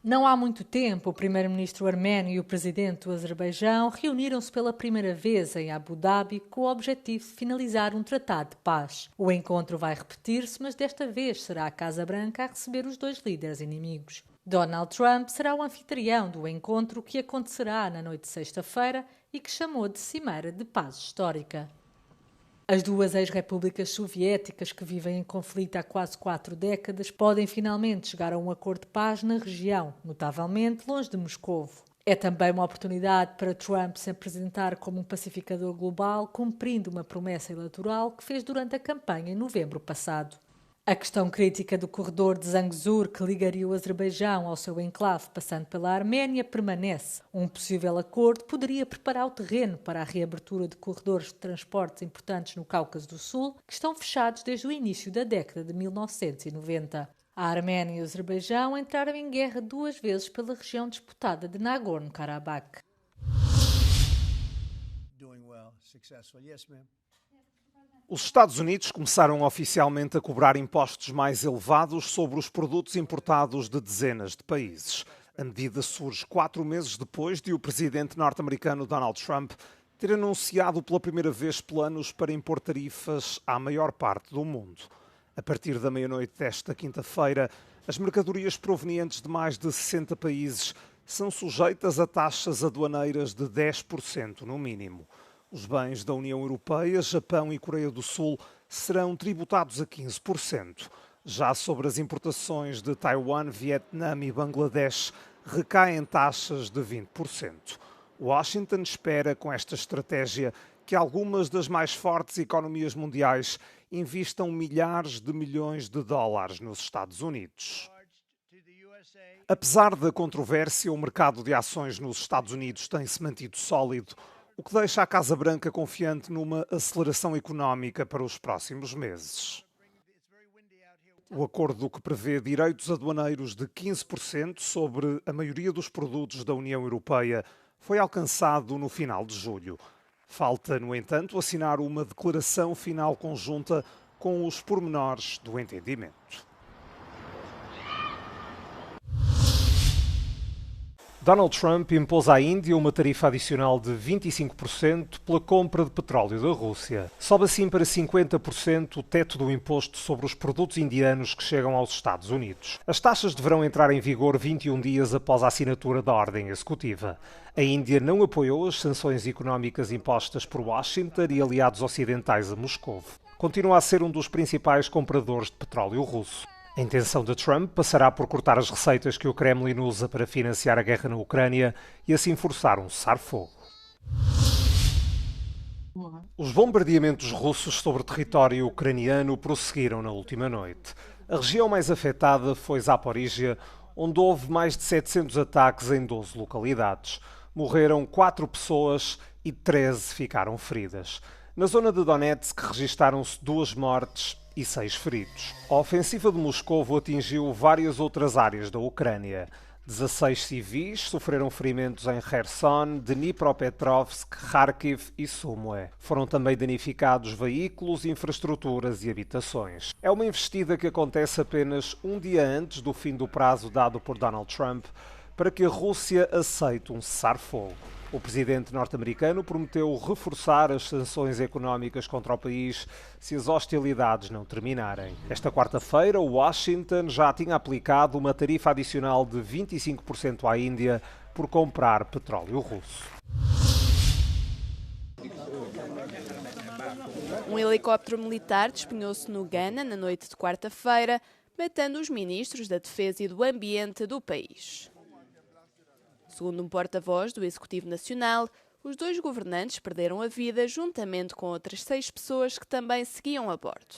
Não há muito tempo, o primeiro-ministro arménio e o presidente do Azerbaijão reuniram-se pela primeira vez em Abu Dhabi com o objetivo de finalizar um tratado de paz. O encontro vai repetir-se, mas desta vez será a Casa Branca a receber os dois líderes inimigos. Donald Trump será o anfitrião do encontro que acontecerá na noite de sexta-feira e que chamou de Cimeira de Paz Histórica. As duas ex-repúblicas soviéticas que vivem em conflito há quase 4 décadas podem finalmente chegar a um acordo de paz na região, notavelmente longe de Moscovo. É também uma oportunidade para Trump se apresentar como um pacificador global, cumprindo uma promessa eleitoral que fez durante a campanha em novembro passado. A questão crítica do corredor de Zangezur, que ligaria o Azerbaijão ao seu enclave passando pela Arménia, permanece. Um possível acordo poderia preparar o terreno para a reabertura de corredores de transportes importantes no Cáucaso do Sul, que estão fechados desde o início da década de 1990. A Arménia e o Azerbaijão entraram em guerra 2 vezes pela região disputada de Nagorno-Karabakh. Os Estados Unidos começaram oficialmente a cobrar impostos mais elevados sobre os produtos importados de dezenas de países. A medida surge 4 meses depois de o presidente norte-americano Donald Trump ter anunciado pela primeira vez planos para impor tarifas à maior parte do mundo. A partir da meia-noite desta quinta-feira, as mercadorias provenientes de mais de 60 países são sujeitas a taxas aduaneiras de 10% no mínimo. Os bens da União Europeia, Japão e Coreia do Sul serão tributados a 15%. Já sobre as importações de Taiwan, Vietnã e Bangladesh, recaem taxas de 20%. Washington espera, com esta estratégia, que algumas das mais fortes economias mundiais investam milhares de milhões de dólares nos Estados Unidos. Apesar da controvérsia, o mercado de ações nos Estados Unidos tem-se mantido sólido, o que deixa a Casa Branca confiante numa aceleração económica para os próximos meses. O acordo que prevê direitos aduaneiros de 15% sobre a maioria dos produtos da União Europeia foi alcançado no final de julho. Falta, no entanto, assinar uma declaração final conjunta com os pormenores do entendimento. Donald Trump impôs à Índia uma tarifa adicional de 25% pela compra de petróleo da Rússia. Sobe assim para 50% o teto do imposto sobre os produtos indianos que chegam aos Estados Unidos. As taxas deverão entrar em vigor 21 dias após a assinatura da ordem executiva. A Índia não apoiou as sanções económicas impostas por Washington e aliados ocidentais a Moscou. Continua a ser um dos principais compradores de petróleo russo. A intenção de Trump passará por cortar as receitas que o Kremlin usa para financiar a guerra na Ucrânia e assim forçar um cessar-fogo. Os bombardeamentos russos sobre território ucraniano prosseguiram na última noite. A região mais afetada foi Zaporíjia, onde houve mais de 700 ataques em 12 localidades. Morreram 4 pessoas e 13 ficaram feridas. Na zona de Donetsk registaram-se 2 mortes e 6 feridos. A ofensiva de Moscovo atingiu várias outras áreas da Ucrânia. 16 civis sofreram ferimentos em Kherson, Dnipropetrovsk, Kharkiv e Sumy. Foram também danificados veículos, infraestruturas e habitações. É uma investida que acontece apenas um dia antes do fim do prazo dado por Donald Trump para que a Rússia aceite um cessar-fogo. O presidente norte-americano prometeu reforçar as sanções económicas contra o país se as hostilidades não terminarem. Esta quarta-feira, Washington já tinha aplicado uma tarifa adicional de 25% à Índia por comprar petróleo russo. Um helicóptero militar despenhou-se no Ghana na noite de quarta-feira, matando os ministros da Defesa e do Ambiente do país. Segundo um porta-voz do Executivo Nacional, os 2 governantes perderam a vida juntamente com outras 6 pessoas que também seguiam a bordo.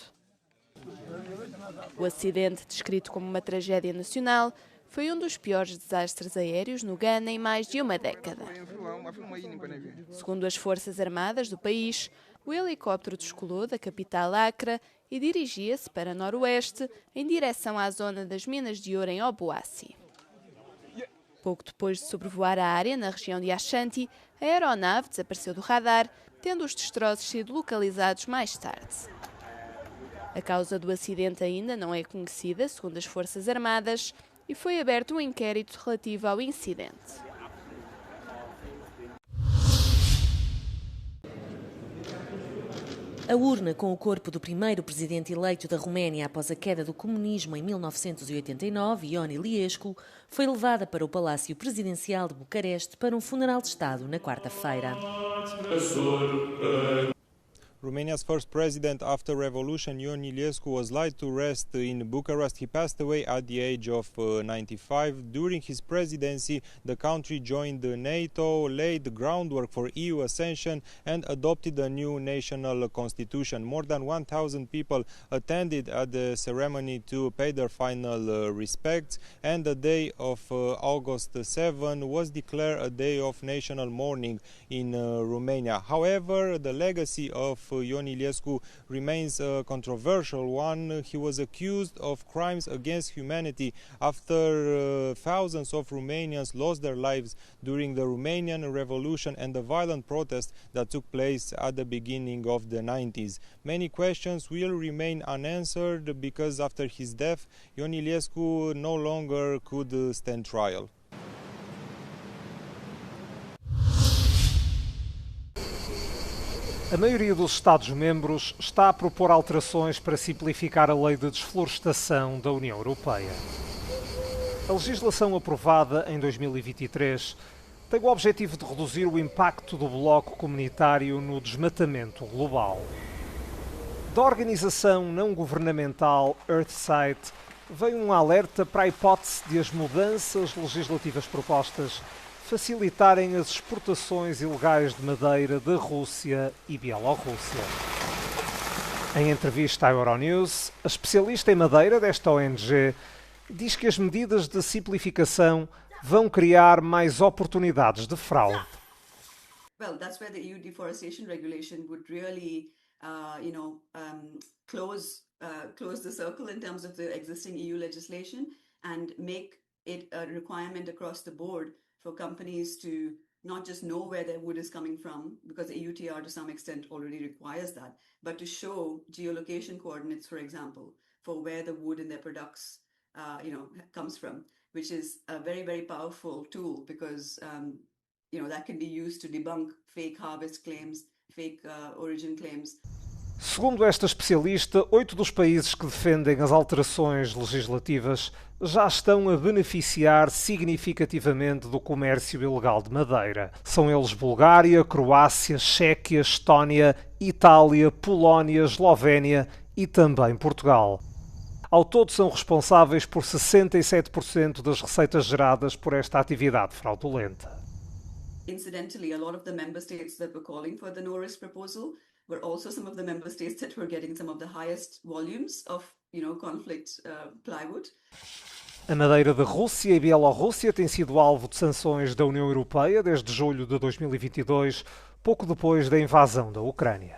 O acidente, descrito como uma tragédia nacional, foi um dos piores desastres aéreos no Ghana em mais de uma década. Segundo as Forças Armadas do país, o helicóptero descolou da capital Accra e dirigia-se para noroeste, em direção à zona das minas de ouro em Obuasi. Pouco depois de sobrevoar a área, na região de Ashanti, a aeronave desapareceu do radar, tendo os destroços sido localizados mais tarde. A causa do acidente ainda não é conhecida, segundo as Forças Armadas. e foi aberto um inquérito relativo ao incidente. A urna com o corpo do primeiro presidente eleito da Roménia após a queda do comunismo em 1989, Ion Iliescu, foi levada para o Palácio Presidencial de Bucareste para um funeral de Estado na quarta-feira. Romania's first president after revolution, Ion Iliescu, was laid to rest in Bucharest. He passed away at the age of 95. During his presidency, the country joined NATO, laid the groundwork for EU accession and adopted a new national constitution. More than 1,000 people attended at the ceremony to pay their final respects, and the day of August 7 was declared a day of national mourning in Romania. However, the legacy of Ion Iliescu remains a controversial one. He was accused of crimes against humanity after thousands of Romanians lost their lives during the Romanian Revolution and the violent protest that took place at the beginning of the 90s. Many questions will remain unanswered because after his death, Ion Iliescu no longer could stand trial. A maioria dos Estados-membros está a propor alterações para simplificar a lei de desflorestação da União Europeia. A legislação aprovada em 2023 tem o objetivo de reduzir o impacto do bloco comunitário no desmatamento global. Da organização não-governamental Earthsight veio um alerta para a hipótese de as mudanças legislativas propostas facilitarem as exportações ilegais de madeira da Rússia e Bielorrússia. Em entrevista à Euronews, a especialista em madeira desta ONG diz que as medidas de simplificação vão criar mais oportunidades de fraude. Well, that's where the EU deforestation regulation would really, close the circle in terms of the existing EU legislation and make it a requirement across the board for companies to not just know where their wood is coming from, because the EUTR to some extent already requires that, but to show geolocation coordinates, for example, for where the wood in their products, comes from, which is a very, very powerful tool because, that can be used to debunk fake harvest claims, fake origin claims. Segundo esta especialista, 8 dos países que defendem as alterações legislativas já estão a beneficiar significativamente do comércio ilegal de madeira. São eles Bulgária, Croácia, Chequia, Estónia, Itália, Polónia, Eslovénia e também Portugal. Ao todo são responsáveis por 67% das receitas geradas por esta atividade fraudulenta. Incidentally, a lot of the member states that were calling for the no-risk proposal were also some of the member states that were getting some of the highest volumes of, conflict plywood. A madeira da Rússia e Bielorrússia tem sido alvo de sanções da União Europeia desde julho de 2022, pouco depois da invasão da Ucrânia.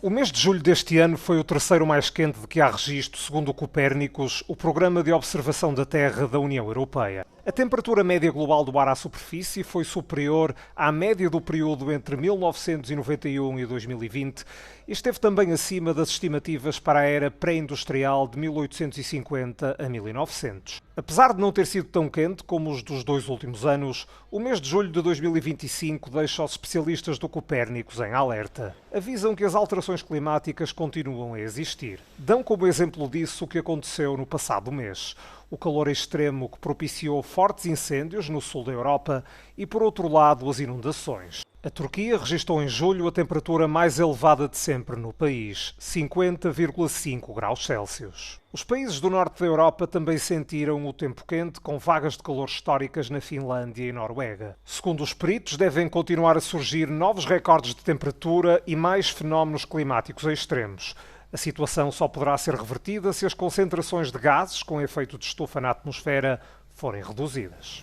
O mês de julho deste ano foi o terceiro mais quente de que há registro, segundo o Copérnicos, o Programa de Observação da Terra da União Europeia. A temperatura média global do ar à superfície foi superior à média do período entre 1991 e 2020 e esteve também acima das estimativas para a era pré-industrial de 1850 a 1900. Apesar de não ter sido tão quente como os dos 2 últimos anos, o mês de julho de 2025 deixa os especialistas do Copérnicos em alerta. Avisam que as alterações climáticas continuam a existir. Dão como exemplo disso o que aconteceu no passado mês. O calor extremo que propiciou fortes incêndios no sul da Europa e, por outro lado, as inundações. A Turquia registrou em julho a temperatura mais elevada de sempre no país, 50,5 graus Celsius. Os países do norte da Europa também sentiram o tempo quente, com vagas de calor históricas na Finlândia e Noruega. Segundo os peritos, devem continuar a surgir novos recordes de temperatura e mais fenómenos climáticos extremos. A situação só poderá ser revertida se as concentrações de gases com efeito de estufa na atmosfera forem reduzidas.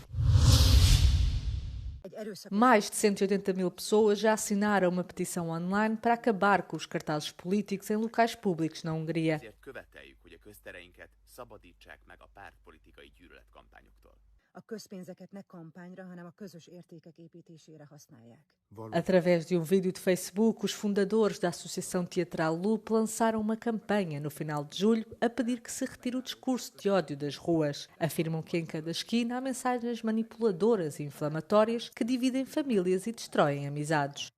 Mais de 180 mil pessoas já assinaram uma petição online para acabar com os cartazes políticos em locais públicos na Hungria. Através de um vídeo de Facebook, os fundadores da Associação Teatral Loop lançaram uma campanha no final de julho a pedir que se retire o discurso de ódio das ruas. Afirmam que em cada esquina há mensagens manipuladoras e inflamatórias que dividem famílias e destroem amizades.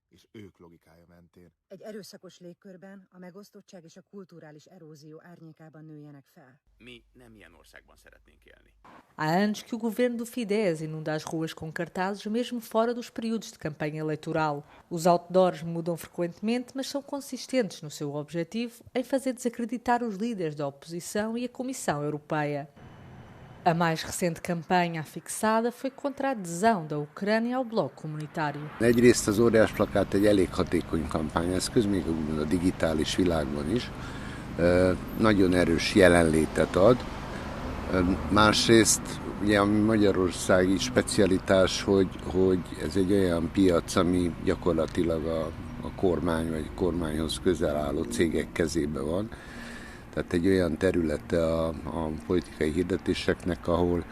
és ők logikája mentén. Egy erőszakos légkörben a megosztottság és a kulturális erózió árnyékában nőjenek fel. Mi nem ilyen országban szeretnénk élni. Há anos que o governo do Fidesz inunda as ruas com cartazes, mesmo fora dos períodos de campanha eleitoral. Os outdoors mudam frequentemente, mas são consistentes no seu objetivo em fazer desacreditar os líderes da oposição e a Comissão Europeia. A mais recente campanha afixada foi contra a adesão da Ucrânia ao bloco comunitário. Egyrészt az óriás plakát egy elég hatékony kampányeszköz, még a digitális világban is. Nagyon erős jelenlétet ad. Másrészt ugye a magyarországi specialitás, hogy ez egy olyan piac, ami gyakorlatilag a kormány vagy kormányhoz közel álló cégek kezében van. Tehát egy olyan területe a politikai hirdetéseknek, ahol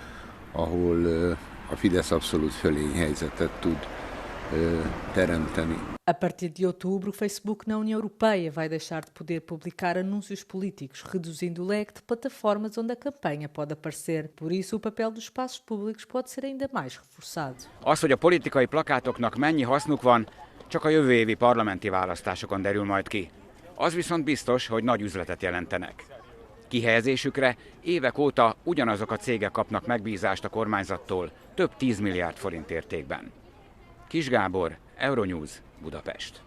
a Fidesz abszolút fölényhelyzetet tud teremteni. A partir de outubro, o Facebook na União Europeia vai deixar de poder publicar anúncios políticos, reduzindo o leque de plataformas onde a campanha pode aparecer. Por isso, o papel dos espaços públicos pode ser ainda mais reforçado. Az, hogy a politikai plakátoknak mennyi hasznuk van, csak a jövő évi parlamenti választásokon derül majd ki. Az viszont biztos, hogy nagy üzletet jelentenek. Kihelyezésükre évek óta ugyanazok a cégek kapnak megbízást a kormányzattól több 10 milliárd forint értékben. Kis Gábor, Euronews, Budapest.